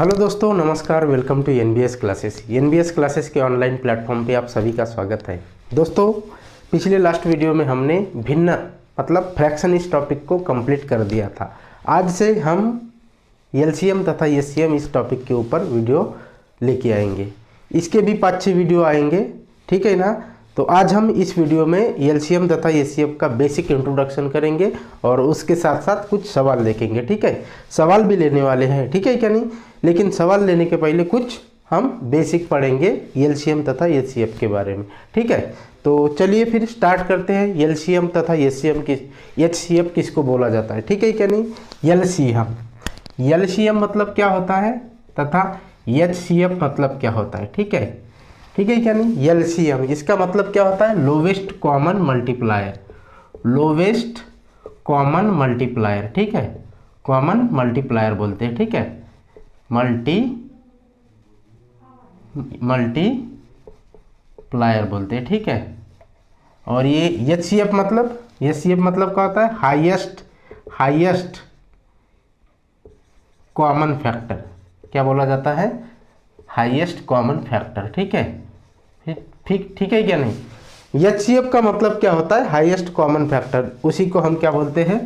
Hello दोस्तों, नमस्कार। Welcome to NBS classes. NBS classes के ऑनलाइन प्लेटफॉर्म पे आप सभी का स्वागत है। दोस्तों, पिछले लास्ट वीडियो में हमने भिन्न मतलब फ्रैक्शन इस टॉपिक को कंप्लीट कर दिया था। आज से हम एलसीएम तथा एचसीएम इस टॉपिक के ऊपर वीडियो लेके आएंगे। इसके भी 5-6 वीडियो आएंगे, ठीक है ना। तो आज हम इस वीडियो में एलसीएम तथा एचसीएम का बेसिक इंट्रोडक्शन करेंगे और उसके साथ साथ कुछ सवाल देखेंगे, ठीक है। सवाल भी लेने वाले हैं, ठीक है क्या नहीं। लेकिन सवाल लेने के पहले कुछ हम बेसिक पढ़ेंगे एलसीएम तथा एचसीएफ के बारे में, ठीक है। तो चलिए फिर स्टार्ट करते हैं। एलसीएम तथा एचसीएफ किसको बोला जाता है, ठीक है क्या नहीं। एलसीएम मतलब क्या होता है तथा एचसीएफ मतलब क्या होता है, ठीक है क्या नहीं। एलसीएम इसका मतलब क्या होता है, lowest common multiplier. Lowest common multiplier, ठीक है, कॉमन मल्टीप्लायर बोलते हैं, ठीक है। मल्टीप्लायर बोलते हैं, ठीक है। और ये एचसीएफ मतलब क्या होता है, हाईएस्ट कॉमन फैक्टर। क्या बोला जाता है, हाईएस्ट कॉमन फैक्टर, ठीक है। ठीक है क्या नहीं। एचसीएफ का मतलब क्या होता है, हाईएस्ट कॉमन फैक्टर। उसी को हम क्या बोलते हैं,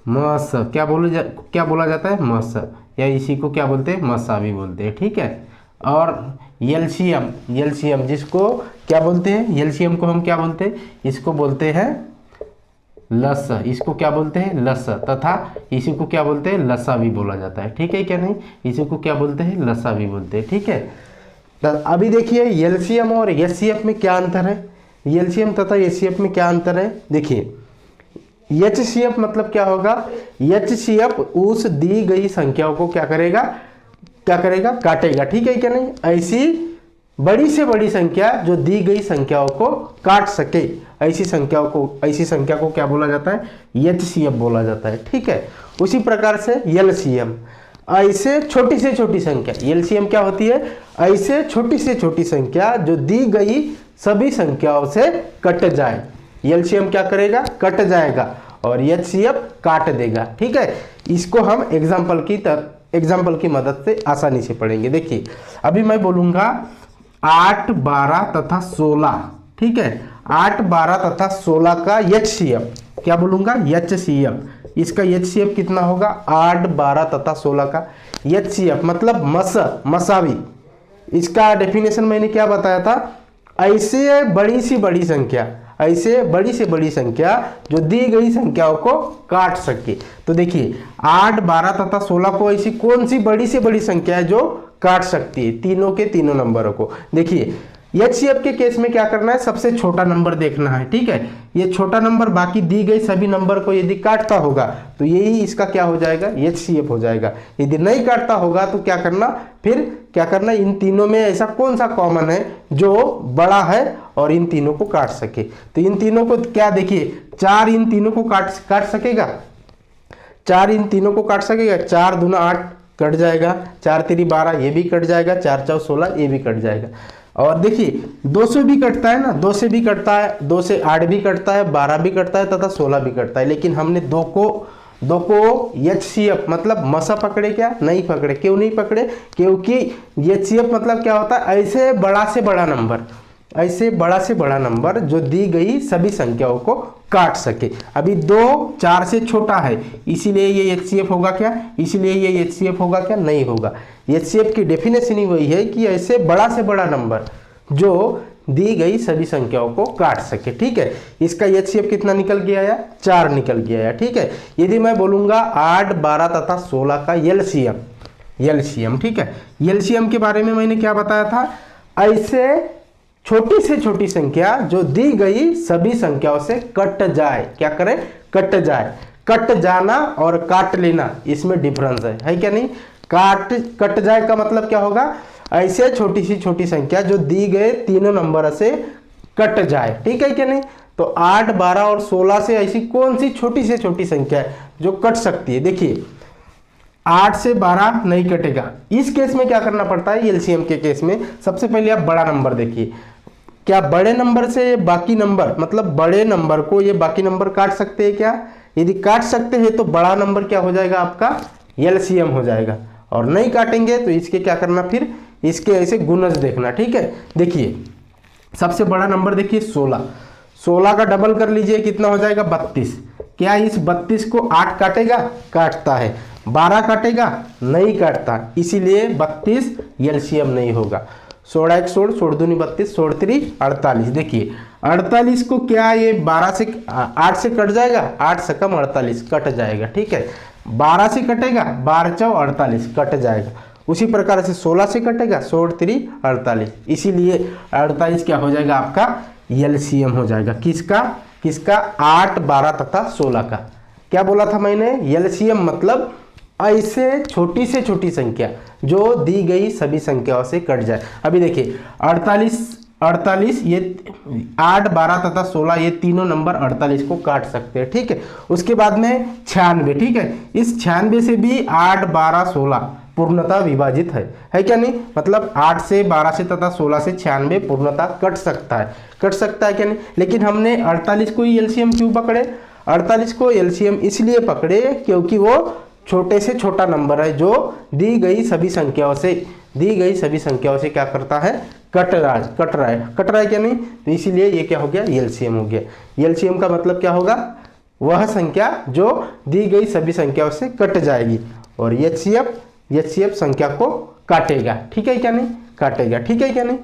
मस। क्या बोला जाता है, मस, या इसी को क्या बोलते हैं, मसा भी बोलते हैं, ठीक है। और एलसीएम जिसको क्या बोलते हैं, एलसीएम को हम क्या बोलते हैं, इसको बोलते हैं लस। इसको क्या बोलते हैं, लस, तथा इसी को क्या बोलते हैं, लसा भी बोला जाता है, ठीक है क्या नहीं। इसी को क्या बोलते हैं, लसा भी बोलते हैं, ठीक है। तो अभी देखिए एलसीएम और एचसीएफ में क्या अंतर है। एलसीएम तथा एचसीएफ में क्या अंतर है, देखिए। एचसीएफ मतलब क्या होगा, एचसीएफ उस दी गई संख्याओं को क्या करेगा, काटेगा, ठीक है क्या नहीं। ऐसी बड़ी से बड़ी संख्या जो दी गई संख्याओं को काट सके, ऐसी संख्या को क्या बोला जाता है, एचसीएफ बोला जाता है, ठीक है। उसी प्रकार से एलसीएम, ऐसे छोटी से छोटी संख्या। एलसीएम क्या होती है, ऐसे छोटी से छोटी संख्या जो दी गई सभी संख्याओं से कट जाए। एलसीएम क्या करेगा, कट जाएगा, और एचसीएफ काट देगा, ठीक है। इसको हम एग्जाम्पल की मदद से आसानी से पढ़ेंगे। देखिए, अभी मैं बोलूंगा 8, 12 तथा 16, ठीक है। 8, 12 तथा 16 का एचसीएफ क्या बोलूंगा, एचसीएफ। इसका एचसीएफ कितना होगा, 8, 12 तथा 16 का एचसीएफ मतलब मसावी। इसका डेफिनेशन मैंने क्या बताया था, ऐसे बड़ी से बड़ी संख्या जो दी गई संख्याओं को काट सके। तो देखिए 8, 12 तथा 16 को ऐसी कौन सी बड़ी से बड़ी संख्या है जो काट सकती है, तीनों के तीनों नंबरों को। देखिए एचसीएफ के केस में क्या करना है, सबसे छोटा नंबर देखना है, ठीक है। ये छोटा नंबर बाकी दी गई सभी नंबर को यदि काटता होगा तो यही इसका क्या हो जाएगा, एचसीएफ हो जाएगा। यदि नहीं काटता होगा तो क्या करना, इन तीनों में ऐसा कौन सा कॉमन है जो बड़ा है और इन तीनों को काट सके। तो इन तीनों को क्या, देखिए 4 इन तीनों को काट सकेगा, 4 इन तीनों को काट सकेगा। 4 दूना 8 कट जाएगा, 4 3 12 ये भी कट जाएगा, 4 4 16 ये भी कट जाएगा। और देखिए 2 से भी कटता है ना, 2 से भी कटता है, 2 से 8 भी कटता है, 12 भी कटता है तथा 16 भी कटता है। लेकिन हमने 2 को एचसीएफ मतलब मसा पकड़े, क्या नहीं पकड़े। क्यों नहीं पकड़े, क्योंकि एचसीएफ मतलब क्या होता है, ऐसे बड़ा से बड़ा नंबर जो दी गई सभी संख्याओं को काट सके। अभी 2 4 से छोटा है, इसीलिए ये एचसीएफ होगा क्या, नहीं होगा। एचसीएफ की डेफिनेशन ही वही है कि ऐसे बड़ा से बड़ा नंबर जो दी गई सभी संख्याओं को काट सके, ठीक है। इसका एचसीएफ कितना निकल गया है, 4 निकल गया है, ठीक है। यदि मैं बोलूंगा 8, 12 तथा 16 का एलसीएम, ठीक है। एलसीएम के बारे में मैंने क्या बताया था, ऐसे छोटी से छोटी संख्या जो दी गई सभी संख्याओं से कट जाए। क्या करे, कट जाए। कट जाना और काट लेना इसमें डिफरेंस है क्या नहीं। कट जाए का मतलब क्या होगा, ऐसे छोटी सी छोटी संख्या जो दी गए तीनों नंबर से कट जाए, ठीक है क्या नहीं। तो 8, 12 और 16 से ऐसी कौन सी छोटी से छोटी संख्या है जो कट सकती है। देखिए 8 से 12 नहीं कटेगा। इस केस में क्या करना पड़ता है, एलसीएम के केस में सबसे पहले आप बड़ा नंबर देखिए। क्या बड़े नंबर से बाकी नंबर, मतलब बड़े नंबर को ये बाकी नंबर काट सकते हैं क्या। यदि काट सकते हैं तो बड़ा नंबर क्या हो जाएगा, आपका एलसीएम हो जाएगा। और नहीं काटेंगे तो इसके क्या करना, फिर इसके ऐसे गुणज देखना। ठीक है, देखिए सबसे बड़ा नंबर देखिए 16, 16 का डबल कर लीजिए, कितना हो जाएगा 32। क्या इस 32 को 8 काटेगा? काटता है। 12 काटेगा? नहीं काटता, इसीलिए 32 एलसीएम नहीं होगा। 16 1 16, 16 दूनी 32, 16 3 48। देखिए 48 को क्या ये 12 से 8 से कट जाएगा, 8 से कम 48 कट जाएगा। ठीक है, 12 से कटेगा, 12 4 48 कट जाएगा। उसी प्रकार से 16 से कटेगा, 16 3 48, इसीलिए 48 क्या हो जाएगा आपका एलसीएम हो जाएगा। किसका? किसका? 8 12 तथा 16 का। क्या बोला था मैंने? एलसीएम मतलब ऐसे छोटी से छोटी संख्या जो दी गई सभी संख्याओं से कट जाए। अभी देखिए 48 ये 8 12 तथा 16 ये तीनों नंबर 48 को काट सकते हैं। ठीक है, उसके बाद में 96। ठीक है, इस 96 से भी 8 12 16 पूर्णतः विभाजित है क्या नहीं? मतलब 8 से 12 से तथा 16 से 96 पूर्णतः कट सकता है, कट सकता है क्या नहीं? लेकिन हमने 48 को ही एलसीएम क्यों पकड़े? 48 को एलसीएम इसलिए पकड़े क्योंकि वो छोटे से छोटा नंबर है जो दी गई सभी संख्याओं से क्या करता है? कट रहा है क्या नहीं? तो इसीलिए ये क्या हो गया? एलसीएम हो गया। एलसीएम का मतलब क्या होगा? वह संख्या जो दी गई सभी संख्याओं से कट जाएगी, और एचसीएफ संख्या को काटेगा। ठीक है क्या नहीं? काटेगा। ठीक है क्या नहीं?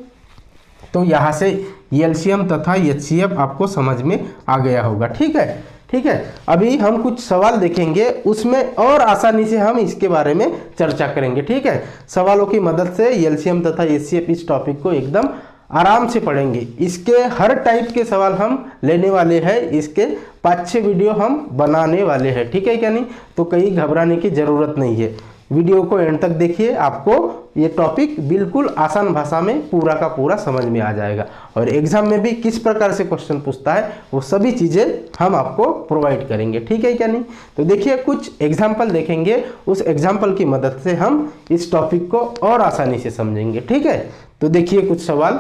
तो यहाँ से एलसीएम तथा एचसीएफ आपको समझ में आ गया होगा। ठीक है, ठीक है। अभी हम कुछ सवाल देखेंगे, उसमें और आसानी से हम इसके बारे में चर्चा करेंगे। ठीक है, सवालों की मदद से एलसीएम तथा एचसीएफ इस टॉपिक को एकदम आराम से पढ़ेंगे। इसके हर टाइप के सवाल हम लेने वाले हैं, इसके 5-6 वीडियो हम बनाने वाले हैं। ठीक है क्या नहीं? तो कहीं घबराने की जरूरत नहीं है। वीडियो को एंड तक देखिए, आपको ये टॉपिक बिल्कुल आसान भाषा में पूरा का पूरा समझ में आ जाएगा, और एग्जाम में भी किस प्रकार से क्वेश्चन पूछता है वो सभी चीज़ें हम आपको प्रोवाइड करेंगे। ठीक है क्या नहीं? तो देखिए कुछ एग्जाम्पल देखेंगे, उस एग्जाम्पल की मदद से हम इस टॉपिक को और आसानी से समझेंगे। ठीक है, तो देखिए कुछ सवाल।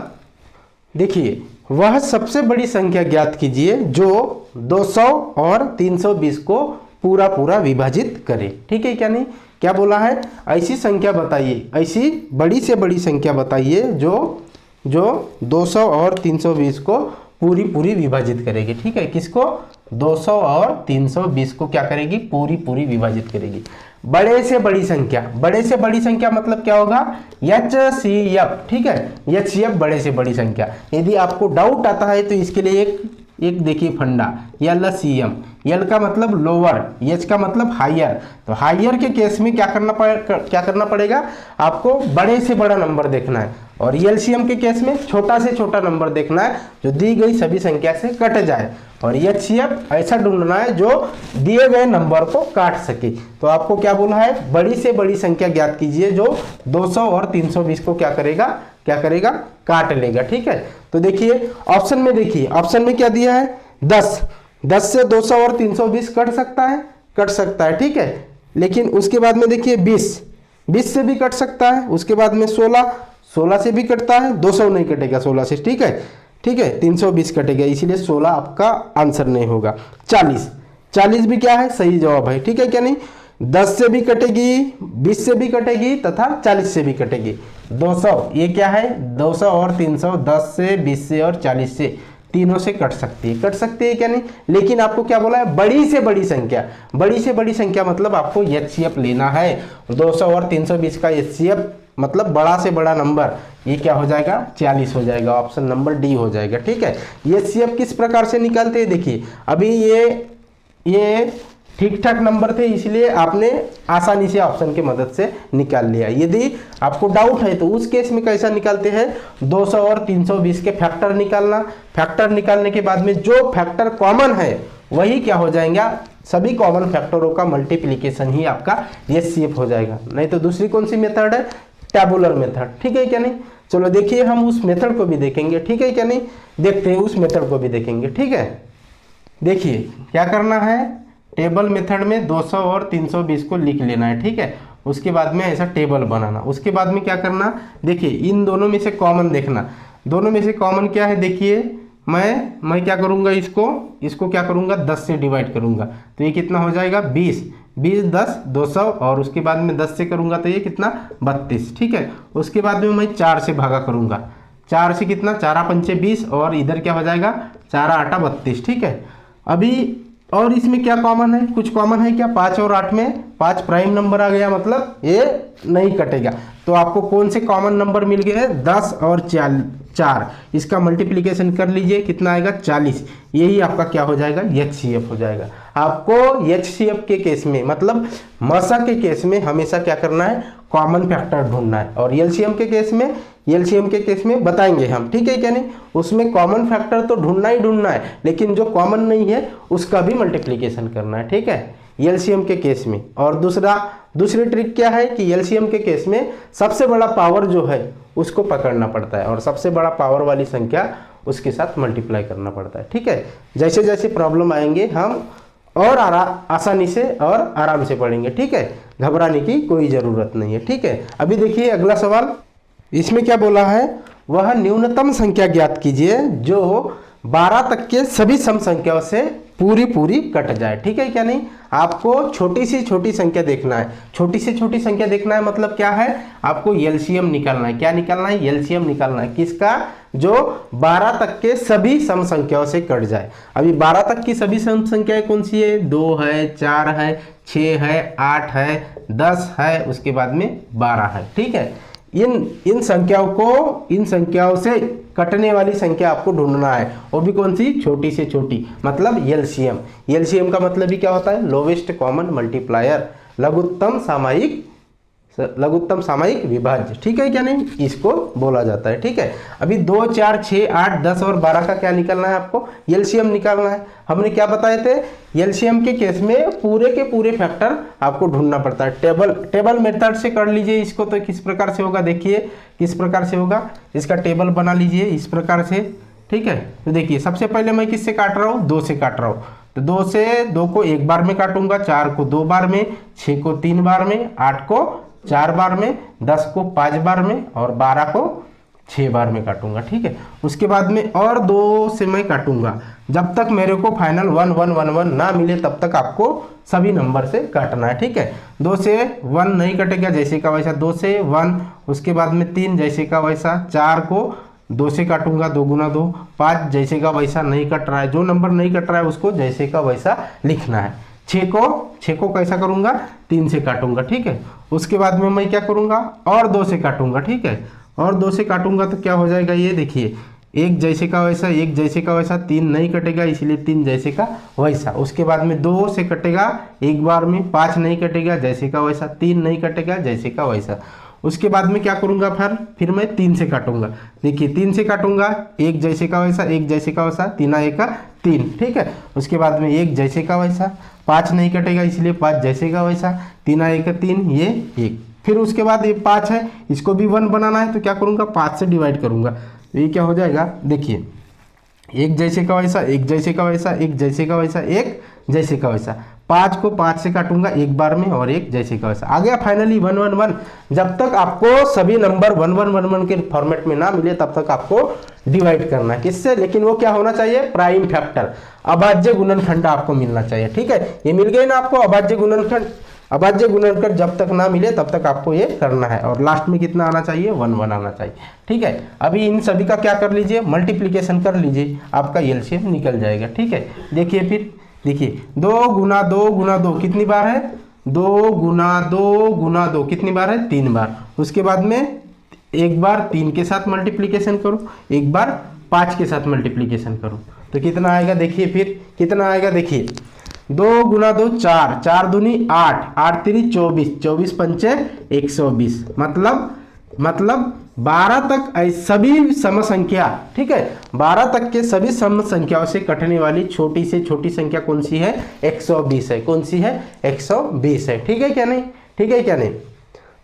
देखिए, वह सबसे बड़ी संख्या ज्ञात कीजिए जो 200 और 320 को पूरा विभाजित करे। ठीक है क्या नहीं? क्या बोला है? ऐसी संख्या बताइए, ऐसी बड़ी से बड़ी संख्या बताइए जो 200 और 320 को पूरी विभाजित करेगी। ठीक है, किसको? 200 और 320 को क्या करेगी? पूरी विभाजित करेगी। बड़े से बड़ी संख्या मतलब क्या होगा? एचसीएफ। ठीक है, एचसीएफ बड़े से बड़ी संख्या। यदि आपको डाउट आता है तो इसके लिए एक देखिए फंडा, एलसीएम। एल का मतलब लोअर, एच का मतलब हायर। तो हायर के केस में क्या करना पड़ेगा? आपको बड़े से बड़ा नंबर देखना है, और एलसीएम के केस में छोटा से छोटा नंबर देखना है जो दी गई सभी संख्या से कट जाए, और एचसीएफ ऐसा ढूंढना है जो दिए गए नंबर को काट सके। तो आपको क्या बोला है? बड़ी से बड़ी संख्या ज्ञात कीजिए जो 200 और 320 को क्या करेगा? काट लेगा। ठीक है, तो देखिए ऑप्शन में, देखिए ऑप्शन में क्या दिया है? 10 से 200 और 320 कट सकता है। ठीक है, लेकिन उसके बाद में देखिए 20 से भी कट सकता है। उसके बाद में 16 से भी कटता है, 200 नहीं कटेगा 16 से। ठीक है, 320 कटेगा, इसीलिए 16 आपका आंसर नहीं होगा। 40 भी क्या है? सही जवाब है। ठीक है क्या नहीं? 10 से भी कटेगी, 20 से भी कटेगी तथा 40 से भी कटेगी। 200 ये क्या है? 200 और 300, 10 से, 20 से और 40 से, तीनों से कट सकती है क्या नहीं? लेकिन आपको क्या बोला है? बड़ी से बड़ी संख्या मतलब आपको एचसीएफ लेना है। 200 और 320 का एचसीएफ मतलब बड़ा से बड़ा नंबर, ये क्या हो जाएगा? 40 हो जाएगा। ऑप्शन नंबर डी हो जाएगा। ठीक है, एचसीएफ किस प्रकार से निकालते हैं? देखिए अभी ये ठीक ठाक नंबर थे, इसलिए आपने आसानी से ऑप्शन की मदद से निकाल लिया। यदि आपको डाउट है तो उस केस में कैसा निकालते हैं? 200 और 320 के फैक्टर निकालना। फैक्टर निकालने के बाद में जो फैक्टर कॉमन है वही क्या हो जाएगा? सभी कॉमन फैक्टरों का मल्टीप्लिकेशन ही आपका एचसीएफ हो जाएगा। नहीं तो दूसरी कौन सी मेथड है? Tabular method. ठीक है क्या नहीं? चलो देखिए हम उस मेथड को भी देखेंगे। ठीक है क्या नहीं? देखते हैं, उस मेथड को भी देखेंगे। ठीक है, देखिए क्या करना है? टेबल मेथड में 200 और 320 को लिख लेना है। ठीक है, उसके बाद में ऐसा टेबल बनाना। उसके बाद में क्या करना? देखिए इन दोनों में से कॉमन देखना। दोनों में से कॉमन क्या है? देखिए मैं क्या करूँगा? इसको क्या करूँगा? 10 से डिवाइड करूँगा, तो ये कितना हो जाएगा? 20। 20 10 200 और उसके बाद में 10 से करूँगा तो ये कितना 32, ठीक है। उसके बाद में मैं 4 से भागा करूँगा, 4 से कितना 4 पंचे 20 और इधर क्या हो जाएगा 4 8 32, ठीक है। अभी और इसमें क्या कॉमन है, कुछ कॉमन है क्या, 5 और 8 में 5 प्राइम नंबर आ गया, मतलब ये नहीं कटेगा। तो आपको कौन से कॉमन नंबर मिल गए हैं, 10 और 4, इसका मल्टीप्लिकेशन कर लीजिए, कितना आएगा 40। यही आपका क्या हो जाएगा, HCF हो जाएगा। आपको HCF के केस में, मतलब मसा के केस में हमेशा क्या करना है, कॉमन फैक्टर ढूंढना है। और LCM के केस में बताएंगे हम, ठीक है क्या नहीं, उसमें कॉमन फैक्टर तो ढूंढना ही ढूंढना है, लेकिन जो कॉमन नहीं है उसका भी मल्टीप्लिकेशन करना है, ठीक है, LCM के केस में। और दूसरी ट्रिक क्या है कि LCM के केस में सबसे बड़ा पावर जो है उसको पकड़ना पड़ता है और सबसे बड़ा पावर वाली संख्या उसके साथ मल्टीप्लाई करना पड़ता है, ठीक है। जैसे जैसे प्रॉब्लम आएंगे हम और आसानी से और आराम से पढ़ेंगे, ठीक है, घबराने की कोई ज़रूरत नहीं है, ठीक है। अभी देखिए अगला सवाल, इसमें क्या बोला है, वह न्यूनतम संख्या ज्ञात कीजिए जो 12 तक के सभी सम संख्याओं से पूरी कट जाए, ठीक है क्या नहीं। आपको छोटी से छोटी संख्या देखना है, छोटी से छोटी संख्या देखना है, मतलब क्या है, आपको LCM निकालना है। क्या निकालना है, LCM निकालना है, किसका, जो 12 तक के सभी सम संख्याओं से कट जाए। अभी 12 तक की सभी सम संख्याएं कौन सी है, 2 है, 4 है, 6 है, 8 है, 10 है, उसके बाद में 12 है, ठीक है। इन संख्याओं से कटने वाली संख्या आपको ढूंढना है, वो भी कौन सी, छोटी से छोटी, मतलब LCM का मतलब भी क्या होता है, लोवेस्ट कॉमन मल्टीप्लायर, लघुत्तम सामायिक विभाज्य, ठीक है क्या नहीं, इसको बोला जाता है, ठीक है। अभी 2 4 6 8 10 और 12 का क्या निकालना है, आपको LCM निकालना है। हमने क्या बताए थे, LCM के केस में पूरे के पूरे फैक्टर आपको ढूंढना पड़ता है। टेबल मेथड से कर लीजिए इसको, तो किस प्रकार से होगा, देखिए किस प्रकार से होगा, इसका टेबल बना लीजिए इस प्रकार से, ठीक है। तो देखिए सबसे पहले मैं किससे काट रहा हूँ, 2 से काट रहा हूँ, तो 2 से 2 को 1 बार में काटूंगा, 4 को 2 बार में, 6 को 3 बार में, 8 को 4 बार में, 10 को 5 बार में और 12 को 6 बार में काटूंगा, ठीक है। उसके बाद में और 2 से मैं काटूंगा, जब तक मेरे को फाइनल 1 1 1 1 ना मिले तब तक आपको सभी नंबर से काटना है, ठीक है। 2 से 1 नहीं कटेगा, जैसे का वैसा, 2 से 1, उसके बाद में 3 जैसे का वैसा, 4 को 2 से काटूंगा, 2 गुना 2, 5 जैसे का वैसा नहीं कट रहा है, जो नंबर नहीं कट रहा है उसको जैसे का वैसा लिखना है। 6 को कैसा करूंगा, 3 से काटूंगा, ठीक है। उसके बाद में मैं क्या करूंगा, और 2 से काटूंगा, ठीक है, और 2 से काटूंगा तो क्या हो जाएगा, ये देखिए, 1 जैसे का वैसा, 1 जैसे का वैसा, 3 नहीं कटेगा इसलिए 3 जैसे का वैसा। उसके बाद में 2 से कटेगा 1 बार में, 5 नहीं कटेगा जैसे का वैसा, 3 नहीं कटेगा जैसे का वैसा। उसके बाद में क्या करूंगा, फिर मैं 3 से काटूंगा, देखिए 3 से काटूंगा, 1 जैसे का वैसा, 1 जैसे का वैसा, 3 1 3, ठीक है। उसके बाद में 1 जैसे का वैसा, 5 नहीं कटेगा इसलिए 5 जैसे का वैसा, 3 1 3, ये 1। फिर उसके बाद ये 5 है, इसको भी 1 बनाना है, तो क्या करूंगा, 5 से डिवाइड करूंगा, तो ये क्या हो जाएगा, देखिए 1 जैसे का वैसा, 1 जैसे का वैसा, 1 जैसे का वैसा, 1 जैसे का वैसा। 5 को 5 से काटूंगा 1 बार में और 1 जैसे का वैसा, आ गया फाइनली 1 1 1। जब तक आपको सभी नंबर 1 1 1 1 के फॉर्मेट में ना मिले तब तक आपको डिवाइड करना है, किससे, लेकिन वो क्या होना चाहिए, प्राइम फैक्टर, अभाज्य गुणनखंड आपको मिलना चाहिए, ठीक है। ये मिल गए ना आपको अभाज्य गुणनखंड, जब तक ना मिले तब तक आपको ये करना है, और लास्ट में कितना आना चाहिए, 1 1 आना चाहिए, ठीक है। अभी इन सभी का क्या कर लीजिए, मल्टीप्लीकेशन कर लीजिए, आपका LCM निकल जाएगा, ठीक है। देखिए फिर देखिए 2 गुना 2 गुना 2 कितनी बार है, 2 गुना 2 गुना 2 कितनी बार है, 3 बार। उसके बाद में एक बार 3 के साथ मल्टीप्लीकेशन करो, एक बार 5 के साथ मल्टीप्लीकेशन करो, तो कितना आएगा, देखिए फिर कितना आएगा, देखिए 2 गुना 2 4, 4 दूनी 8, 8 3 24, 24 पंचे 120, मतलब 12 तक सभी सम संख्या, ठीक है, 12 तक के सभी सम संख्याओं से कटने वाली छोटी से छोटी संख्या कौन सी है, 120 है, कौन सी है, 120 है, ठीक है क्या नहीं, ठीक है क्या नहीं।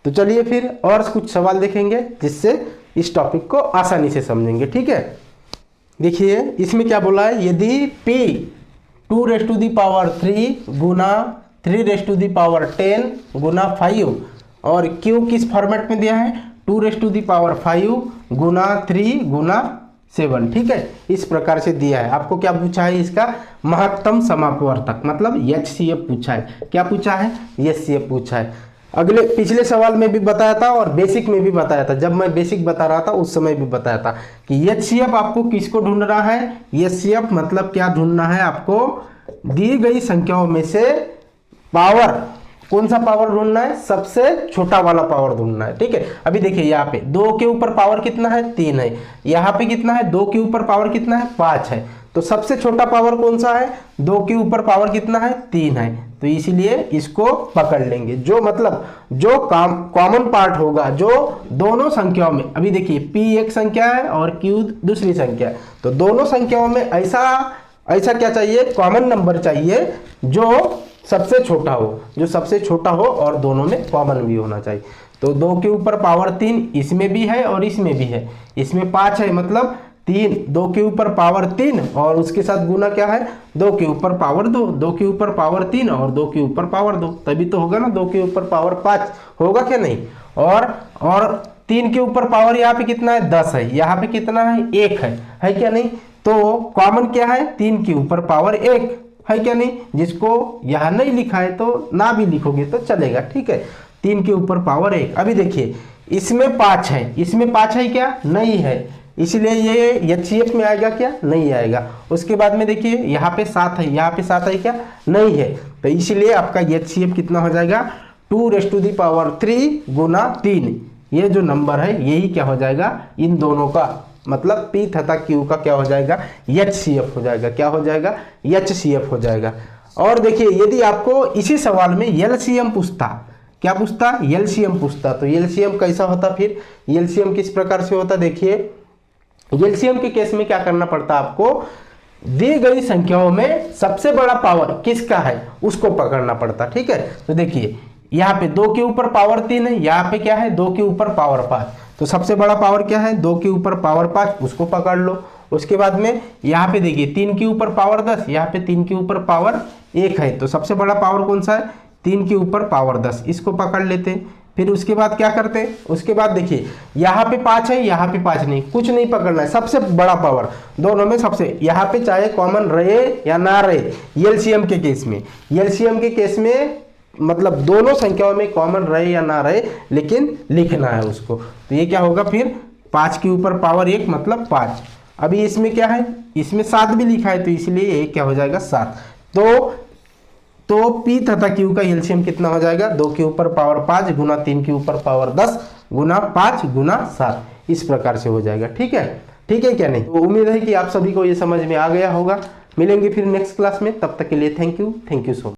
तो चलिए फिर और कुछ सवाल देखेंगे जिससे इस टॉपिक को आसानी से समझेंगे, ठीक है। देखिए इसमें क्या बोला है, यदि p 2⁻³ गुना 3⁻10 गुना 5 और q किस फॉर्मेट में दिया है, 2⁵ गुना 3 गुना 7, ठीक है। इस प्रकार से दिया है। आपको क्या पूछा है, इसका महत्तम समापवर्तक मतलब HCF पूछा है। क्या पूछा है, HCF पूछा है। अगले पिछले सवाल में भी बताया था और बेसिक में भी बताया था। जब मैं बेसिक बता रहा था उस समय भी बताया था कि HCF आपको किसको ढूंढना है। HCF मतलब क्या ढूंढना है, आपको दी गई संख्याओं में से पावर, कौन सा पावर ढूंढना है, सबसे छोटा वाला पावर ढूंढना है, ठीक है। अभी देखिए यहाँ पे 2 के ऊपर पावर कितना है, 3 है। यहाँ पे कितना है, 2 के ऊपर पावर कितना है, 5 है। तो सबसे छोटा पावर कौन सा है, 2 के ऊपर पावर कितना है, 3 है। तो इसीलिए इसको पकड़ लेंगे। जो मतलब जो कॉमन पार्ट होगा जो दोनों संख्याओं में, अभी देखिए P एक संख्या है और Q दूसरी संख्या है, तो दोनों संख्याओं में ऐसा क्या चाहिए, कॉमन नंबर चाहिए जो सबसे छोटा हो, जो सबसे छोटा हो और दोनों में कॉमन भी होना चाहिए। तो 2 के ऊपर पावर 3 इसमें भी है और इसमें भी है। इसमें 5 है मतलब 3, 2 के ऊपर पावर 3 और उसके साथ गुना क्या है, 2 के ऊपर पावर 2, 2 के ऊपर पावर 3 और 2 के ऊपर पावर 2, तभी तो होगा ना। 2 के ऊपर पावर 5 होगा क्या, नहीं। और 3 के ऊपर पावर यहाँ पे कितना है, 10 है। यहाँ पे कितना है, 1 है क्या नहीं। तो कॉमन क्या है, 3 के ऊपर पावर 1 है क्या नहीं। जिसको यहाँ नहीं लिखा है तो ना भी लिखोगे तो चलेगा, ठीक है। 3 के ऊपर पावर 1। अभी देखिए इसमें 5 है, इसमें 5 है क्या, नहीं है, इसलिए ये HCF में आएगा क्या, नहीं आएगा। उसके बाद में देखिए यहाँ पे 7 है, यहाँ पे 7 है क्या, नहीं है। तो इसलिए आपका HCF कितना हो जाएगा, 2⁻³ गुना 3। ये जो नंबर है यही क्या हो जाएगा, इन दोनों का मतलब P तथा Q का क्या हो जाएगा, HCF हो जाएगा। क्या हो जाएगा, HCF हो जाएगा। और देखिए यदि आपको इसी सवाल में LCM पूछता, क्या पूछता, LCM पूछता, तो LCM कैसा होता, फिर LCM किस प्रकार से होता, देखिए LCM के केस में क्या करना पड़ता आपको, दी गई संख्याओं में सबसे बड़ा पावर किसका है उसको पकड़ना पड़ता, ठीक है। तो देखिए यहाँ पे 2 के ऊपर पावर 3 है, यहाँ पे क्या है, 2 के ऊपर पावर 5। तो सबसे बड़ा पावर क्या है, 2 के ऊपर पावर 5, उसको पकड़ लो। उसके बाद में यहाँ पे देखिए 3 के ऊपर पावर 10, यहाँ पे 3 के ऊपर पावर 1 है। तो सबसे बड़ा पावर कौन सा है, 3 के ऊपर पावर 10, इसको पकड़ लेते हैं। फिर उसके बाद क्या करते हैं, उसके बाद देखिए यहाँ पे 5 है, यहाँ पे 5 नहीं, कुछ नहीं पकड़ना है, सबसे बड़ा पावर दोनों में सबसे, यहाँ पे चाहे कॉमन रहे या ना रहे। LCM के केस में, LCM के केस में मतलब दोनों संख्याओं में कॉमन रहे या ना रहे, लेकिन लिखना है उसको। तो ये क्या होगा फिर, 5 के ऊपर पावर 1 मतलब 5। अभी इसमें क्या है, इसमें 7 भी लिखा है, तो इसलिए ये क्या हो जाएगा, 7। तो P तथा Q का LCM कितना हो जाएगा, 2 के ऊपर पावर 5 गुना 3 के ऊपर पावर 10 गुना 5 गुना 7, इस प्रकार से हो जाएगा, ठीक है। ठीक है क्या नहीं। तो उम्मीद है कि आप सभी को ये समझ में आ गया होगा। मिलेंगे फिर नेक्स्ट क्लास में, तब तक के लिए थैंक यू सो मच।